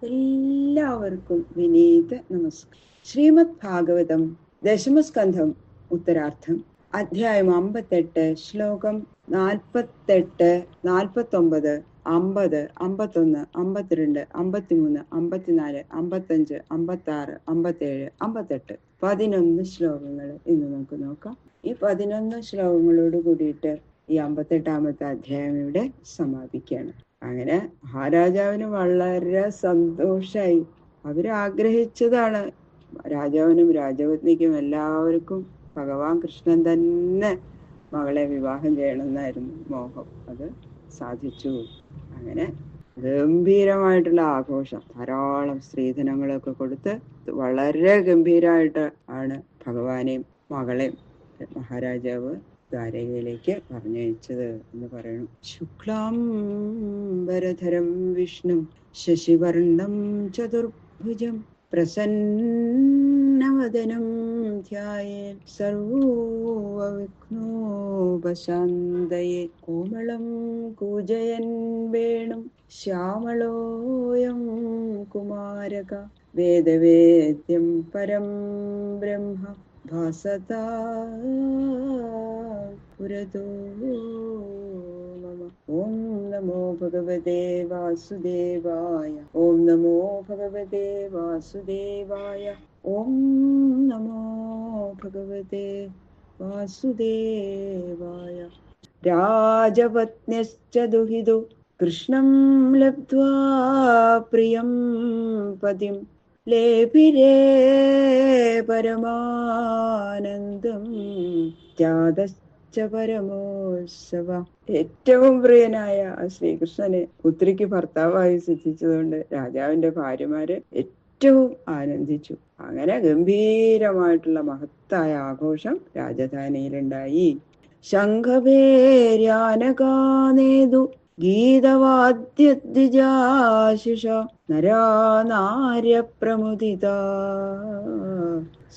എല്ലാവർക്കും വിനീത നമസ്കാരം. ശ്രീമദ് ഭാഗവതം ദശമസ്കന്ധം ഉത്തരാർത്ഥം അധ്യായം 58 ശ്ലോകം 48, 49, 50, 51, 52, 53, 54, 55, 56, 57, 58 11 ശ്ലോകങ്ങൾ ഇന്ന് നമുക്ക് നോക്കാം. ഈ 11 ശ്ലോകങ്ങളോട് കൂടിയിട്ട് ഈ 58ാമത്തെ അധ്യായം ഇവിടെ സമാപിക്കുകയാണ്. അങ്ങനെ മഹാരാജാവിന് വളരെ സന്തോഷായി. അവരാഗ്രഹിച്ചതാണ്. രാജാവിനും രാജപത്നിക്കും എല്ലാവർക്കും ഭഗവാൻ കൃഷ്ണൻ തന്നെ മകളെ വിവാഹം ചെയ്യണമെന്നായിരുന്നു മോഹം. അത് സാധിച്ചു. അങ്ങനെ ഗംഭീരമായിട്ടുള്ള ആഘോഷം, ധാരാളം സ്ത്രീധനങ്ങളൊക്കെ കൊടുത്ത് വളരെ ഗംഭീരമായിട്ട് ആണ് ഭഗവാനെയും മകളെയും മഹാരാജാവ് ദ്വാരകയിലേക്ക് പറഞ്ഞയച്ചത് എന്ന് പറയണം. ശുക്ലാംബരധരം വിഷ്ണു ശശിവർണം ചതുർഭുജം പ്രസന്നവദനം ധ്യായേത് സർവവിഘ്നോപശാന്തയേ കോമളം കൂജയൻ വേണും ശ്യാമളോയം കുമാരക വേദവേദ്യം പരം ബ്രഹ്മ ഭാസതാ പുരതോ മമ. ഓം നമോ ഭഗവതേ വാസുദേവായ. ഓം നമോ ഭഗവതേ വാസുദേവായ. ഓം നമോ ഭഗവതേ വാസുദേവായ. രാജപത്ന്യശ്ച ദുഹിതു കൃഷ്ണം ലബ്ധ്വാ പ്രിയം പതിം ലേഭിരേ പരമാനന്ദം ജാതശ്ച പരമോത്സവ. ഏറ്റവും പ്രിയനായ ശ്രീകൃഷ്ണനെ പുത്രിക്ക് ഭർത്താവായി സിദ്ധിച്ചതുകൊണ്ട് രാജാവിന്റെ ഭാര്യമാര് ഏറ്റവും ആനന്ദിച്ചു. അങ്ങനെ ഗംഭീരമായിട്ടുള്ള മഹത്തായ ആഘോഷം രാജധാനിയിലുണ്ടായി. ശംഖഭേര്യാനകാനേതു ഗീതവാദ്യദ്വിജാശിഷ നരാനാര്യപ്രമുദിത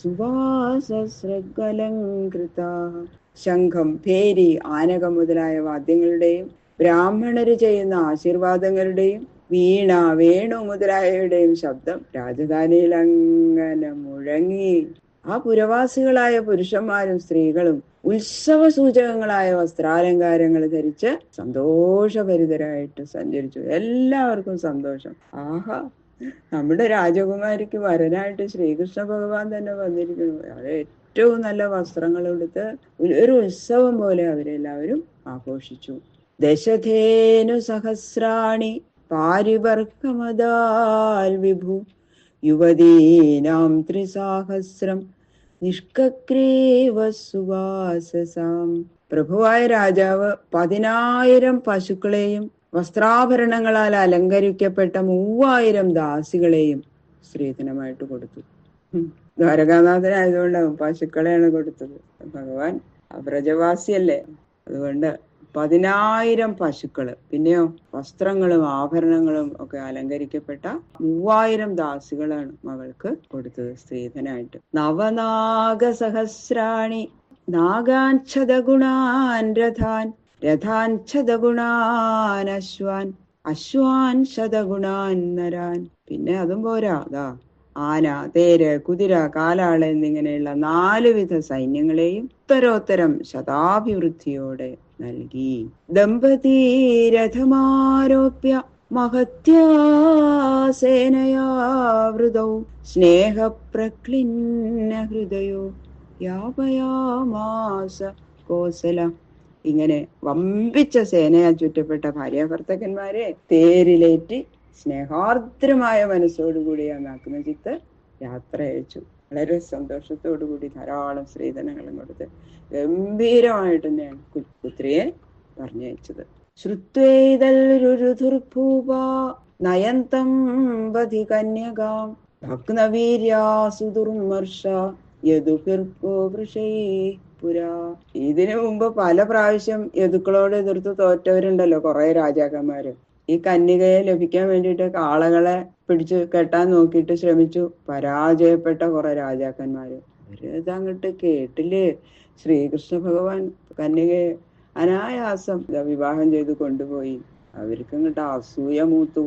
സുവാസസ്രഗലംകൃത. ശംഖം, ഭേരി, ആനകം മുതലായ വാദ്യങ്ങളുടെയും ബ്രാഹ്മണര് ചെയ്യുന്ന ആശീർവാദങ്ങളുടെയും വീണ, വേണു മുതലായവയുടെയും ശബ്ദം രാജധാനിയിൽ അങ്ങനെ മുഴങ്ങി. ആ പുരവാസികളായ പുരുഷന്മാരും സ്ത്രീകളും ഉത്സവ സൂചകങ്ങളായ വസ്ത്രാലങ്കാരങ്ങൾ ധരിച്ച് സന്തോഷഭരിതരായിട്ട് സഞ്ചരിച്ചു. എല്ലാവർക്കും സന്തോഷം. ആഹാ, നമ്മുടെ രാജകുമാരിക്ക് വരനായിട്ട് ശ്രീകൃഷ്ണ ഭഗവാൻ തന്നെ വന്നിരിക്കുന്നു. അത് ഏറ്റവും നല്ല വസ്ത്രങ്ങൾ എടുത്ത് ഒരു ഉത്സവം പോലെ അവരെല്ലാവരും ആഘോഷിച്ചു. ദശധേനു സഹസ്രാണി പാരിവർക്കമദാൽ വിഭു യുവതീനാം ത്രിസാഹസ്രം നിഷ്കക്രീവ സുവാസസാം. പ്രഭുവായ രാജാവ് 10,000 പശുക്കളെയും വസ്ത്രാഭരണങ്ങളാൽ അലങ്കരിക്കപ്പെട്ട 3,000 ദാസികളെയും സ്ത്രീധനമായിട്ട് കൊടുത്തു. ദ്വാരകാനാഥനായതുകൊണ്ടാവും പശുക്കളെയാണ് കൊടുത്തത്. ഭഗവാൻ വ്രജവാസിയല്ലേ, അതുകൊണ്ട് 10,000 പശുക്കള്, പിന്നെയോ വസ്ത്രങ്ങളും ആഭരണങ്ങളും ഒക്കെ അലങ്കരിക്കപ്പെട്ട 3,000 ദാസികളാണ് മകൾക്ക് കൊടുത്തത് സ്ത്രീധനായിട്ട്. നവനാഗസഹസ്രാണി നാഗാൻ രഥാൻ, രഥാൻ ശതഗുണാൻ അശ്വാൻ, അശ്വാൻ ശതഗുണാൻ നരാൻ. പിന്നെ അതും പോരാ, അതാ ആന, തേര്, കുതിര, കാലാള് എന്നിങ്ങനെയുള്ള 4 വിധ സൈന്യങ്ങളെയും ഉത്തരോത്തരം ശതാഭിവൃദ്ധിയോടെ നൽകി. ദമ്പതി രഥമാരോപ്യ മഹത്യാസേനയാവൃതൗ സ്നേഹപ്രക്ലിന്ന ഹൃദയോ യാപയാമാസ കോസല. ഇങ്ങനെ വമ്പിച്ച സേനയാൽ ചുറ്റപ്പെട്ട ഭാര്യാഭർത്തക്കന്മാരെ തേരിലേറ്റി സ്നേഹാർദ്രമായ മനസ്സോടുകൂടി ആ നാക്കുനജിത്ത് യാത്ര അയച്ചു. വളരെ സന്തോഷത്തോടുകൂടി ധാരാളം സ്ത്രീധനങ്ങളും കൊടുത്ത് ഗംഭീരമായിട്ട് തന്നെയാണ് പുത്രിയെ പറഞ്ഞയച്ചത്. ശ്രുത്വേദൽരുരുധുർഭൂപ നയന്തം വധി കന്യകാം ഭഗ്നവീര്യാസു ദുർമർഷ യദുഭിർഗോ വൃഷൈ പുരാ. ഇതിനു മുമ്പ് പല പ്രാവശ്യം യദുക്കളോട് എതിർത്ത് തോറ്റവരുണ്ടല്ലോ കുറെ രാജാക്കന്മാര്. ഈ കന്യകയെ ലഭിക്കാൻ വേണ്ടിയിട്ട് കാളകളെ പിടിച്ചു കെട്ടാൻ നോക്കിയിട്ട് ശ്രമിച്ചു, പരാജയപ്പെട്ട കുറെ രാജാക്കന്മാര്. അവരിതങ്ങോട്ട് കേട്ടില്ലേ, ശ്രീകൃഷ്ണ ഭഗവാൻ കന്യകയെ അനായാസം വിവാഹം ചെയ്ത് കൊണ്ടുപോയി. അവർക്ക് ഇങ്ങോട്ട് അസൂയ മൂത്തു.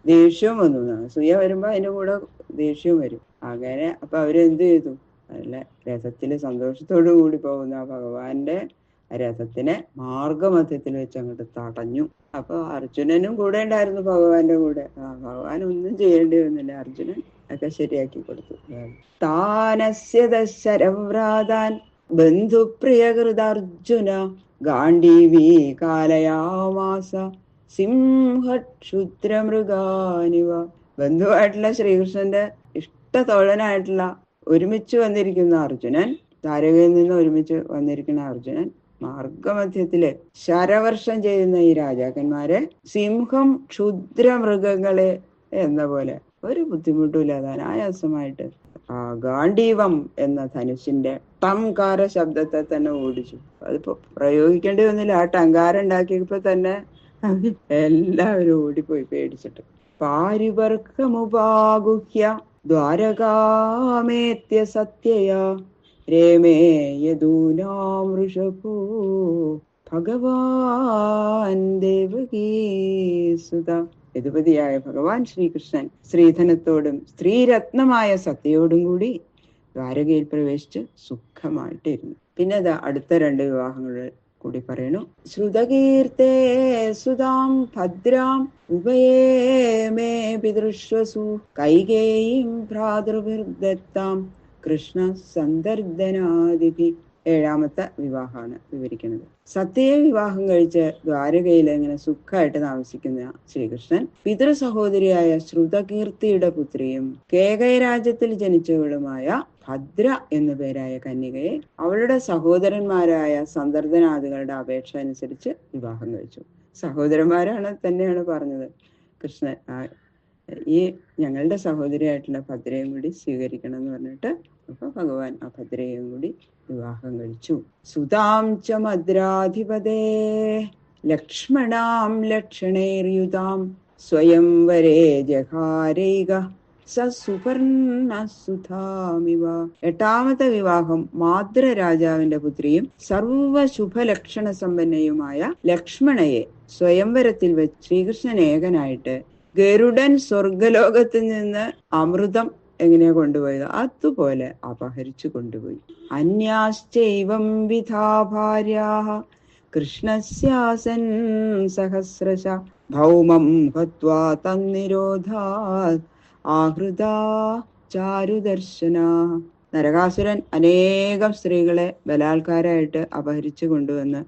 ദേഷ്യവും വന്നു. അസൂയ വരുമ്പോ അതിന്റെ കൂടെ ദേഷ്യവും വരും. അങ്ങനെ അപ്പൊ അവരെന്ത് ചെയ്തു? നല്ല രഥത്തില് സന്തോഷത്തോടു കൂടി പോകുന്ന ആ ഭഗവാന്റെ രഥത്തിനെ മാർഗമധ്യത്തിൽ വെച്ച് അങ്ങോട്ട് തടഞ്ഞു. അപ്പൊ അർജുനനും കൂടെ ഉണ്ടായിരുന്നു ഭഗവാന്റെ കൂടെ. ഭഗവാൻ ഒന്നും ചെയ്യേണ്ടി വന്നില്ല, അർജുനൻ ഒക്കെ ശരിയാക്കി കൊടുത്തു. താനസ്യ ശരവ്രാതാൻ ബന്ധുപ്രിയകൃതർജുന ഗാണ്ഡീവീ കാലയാമാസ സിംഹക്ഷുദ്രമൃഗാനിവ. ബന്ധുവായിട്ടുള്ള ശ്രീകൃഷ്ണന്റെ ഇഷ്ടതോഴനായിട്ടുള്ള ഒരുമിച്ച് വന്നിരിക്കുന്ന അർജുനൻ, ദ്വാരകയിൽ നിന്ന് ഒരുമിച്ച് വന്നിരിക്കുന്ന അർജുനൻ മാർഗമധ്യത്തില് ശരവർഷം ചെയ്യുന്ന ഈ രാജാക്കന്മാരെ സിംഹം ക്ഷുദ്രമൃഗങ്ങളെ എന്ന പോലെ ഒരു ബുദ്ധിമുട്ടുമില്ലാതെ അനായാസമായിട്ട് ആ ഗാണ്ഡീവം എന്ന ധനുഷിന്റെ ടംകാര ശബ്ദത്തെ തന്നെ ഓടിച്ചു. അതിപ്പോ പ്രയോഗിക്കേണ്ടി വന്നില്ല. ആ ടങ്കാരം ഉണ്ടാക്കിയപ്പോ തന്നെ എല്ലാവരും ഓടിപ്പോയി പേടിച്ചിട്ട്. പാരിവർഗമുപാഗുഹ്യ ദ്വാരകാമേത്യ സത്യയാ രേമേ യദൂനാം ഋഷഭോ ഭഗവാൻ ദേവകീസുത. യദുപതിയായ ഭഗവാൻ ശ്രീകൃഷ്ണൻ ശ്രീധനത്തോടും സ്ത്രീരത്നമായ സത്യയോടും കൂടി ദ്വാരകയിൽ പ്രവേശിച്ച് സുഖമായിട്ടിരുന്നു. പിന്നെ അത് അടുത്ത 2 വിവാഹങ്ങൾ കൂടി പറയണു. ശ്രുതകീർത്തേ സുതാം ഭദ്രാം ഉപയേമേ പിതൃശ്വസു കൈകേയീം ഭ്രാതൃഭിർദത്താം കൃഷ്ണ സന്ദർദനാദിഭി. 7ാമത്തെ വിവാഹമാണ് വിവരിക്കുന്നത്. സത്യയെ വിവാഹം കഴിച്ച് ദ്വാരകയിൽ ഇങ്ങനെ സുഖമായിട്ട് താമസിക്കുന്ന ശ്രീകൃഷ്ണൻ പിതൃ സഹോദരിയായ ശ്രുതകീർത്തിയുടെ പുത്രിയും കേകയ രാജ്യത്തിൽ ജനിച്ചവളുമായ ഭദ്ര എന്നു പേരായ കന്യകയെ അവളുടെ സഹോദരന്മാരായ സന്ദർദനാദികളുടെ അപേക്ഷ അനുസരിച്ച് വിവാഹം കഴിച്ചു. സഹോദരന്മാരാണ് തന്നെയാണ് പറഞ്ഞത്. കൃഷ്ണൻ ഈ ഞങ്ങളുടെ സഹോദരിയായിട്ടുള്ള ഭദ്രയും കൂടി സ്വീകരിക്കണം എന്ന് പറഞ്ഞിട്ട് അപ്പൊ ഭഗവാൻ ആ ഭദ്രയും കൂടി വിവാഹം കഴിച്ചു. സുതാം ച മദ്രാധിപതേ ലക്ഷ്മണാം ലക്ഷണൈർയുതാം സ്വയംവരേ ജഹാരൈക സുപർണസുധാമിവ. 8ാമത്തെ വിവാഹം മാതൃ രാജാവിന്റെ പുത്രിയും സർവശുഭലക്ഷണ സമ്പന്നയുമായ ലക്ഷ്മണയെ സ്വയംവരത്തിൽ വെച്ച് ശ്രീകൃഷ്ണൻ ഏകനായിട്ട് ഗരുഡൻ സ്വർഗലോകത്തിൽ നിന്ന് അമൃതം എങ്ങനെയാ കൊണ്ടുപോയത് അതുപോലെ അപഹരിച്ചു കൊണ്ടുപോയി. അന്യാശ്ചൈവം വിധാ ഭാര്യാഃ കൃഷ്ണസ്യാസൻ സഹസ്രശ ഭൗമം ഹത്വാ തന്നിരോധാത് ആഹൃതാ ചാരുദർശനാഃ. നരകാസുരൻ അനേകം സ്ത്രീകളെ ബലാത്കാരമായിട്ട് അപഹരിച്ചു കൊണ്ടുവന്ന്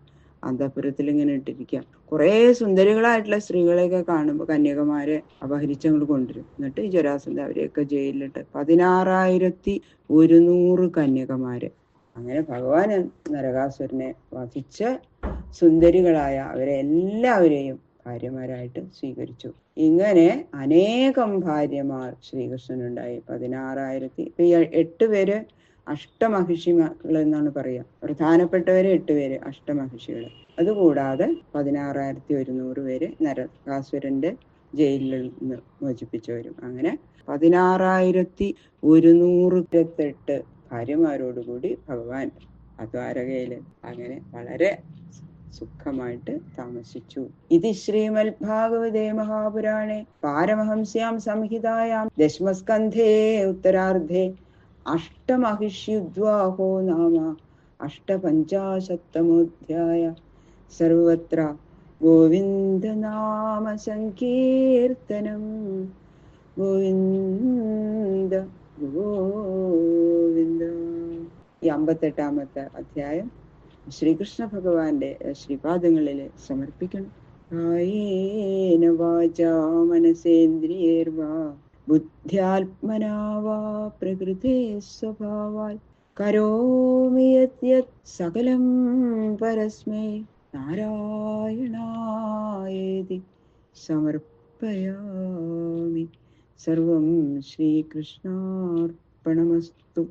അന്തഃപുരത്തിൽ ഇങ്ങനെ ഇട്ടിരിക്കാം. കുറെ സുന്ദരികളായിട്ടുള്ള സ്ത്രീകളെയൊക്കെ കാണുമ്പോൾ കന്യകമാരെ അപഹരിച്ചങ്ങോട്ട് കൊണ്ടുവരും. എന്നിട്ട് ഈ ജരാസന്ധ അവരെയൊക്കെ ജയിലിലിട്ട് 16,100 കന്യകമാര്. അങ്ങനെ ഭഗവാൻ നരകാസുരനെ വധിച്ച് സുന്ദരികളായ അവരെ എല്ലാവരെയും ഭാര്യമാരായിട്ട് സ്വീകരിച്ചു. ഇങ്ങനെ അനേകം ഭാര്യമാർ ശ്രീകൃഷ്ണനുണ്ടായി. 16,000. 8 പേര് അഷ്ടമഹിഷികൾ എന്നാണ് പറയാ. പ്രധാനപ്പെട്ടവര് 8 പേര് അഷ്ടമഹിഷികൾ. അതുകൂടാതെ 16,100 പേര് നരകാസുരന്റെ ജയിലിൽ നിന്ന് മോചിപ്പിച്ചവരും. അങ്ങനെ 16,128 ഭാര്യമാരോടുകൂടി ഭഗവാൻ ദ്വാരകയില് അങ്ങനെ വളരെ സുഖമായിട്ട് താമസിച്ചു. ഇത് ശ്രീമദ് ഭാഗവതേ മഹാപുരാണേ പാരമഹംസ്യാം സംഹിതായാം ദശമസ്കന്ധേ ഉത്തരാർദ്ധേ അഷ്ടമഹിഷ്യുദ്വാഹോ നാമ അഷ്ടപഞ്ചാശത്തമോധ്യായ. സർവത്ര ഗോവിന്ദനാമ സങ്കീർത്തനം. ഗോവിന്ദ ഗോവിന്ദ. ഈ 58ാമത്തെ അധ്യായം ശ്രീകൃഷ്ണ ഭഗവാന്റെ ശ്രീപാദങ്ങളിൽ സമർപ്പിക്കണം. കായേന വാചാ മനസേന്ദ്രിയേർവാ ബുദ്ധ്യാത്മനാ വാ പ്രകൃതേ സ്വഭാവാൽ കരോമി യത് സകലം പരസ്മൈ നാരായണായേതി സമർപ്പയാമി. സർവം ശ്രീകൃഷ്ണാർപ്പണമസ്തു.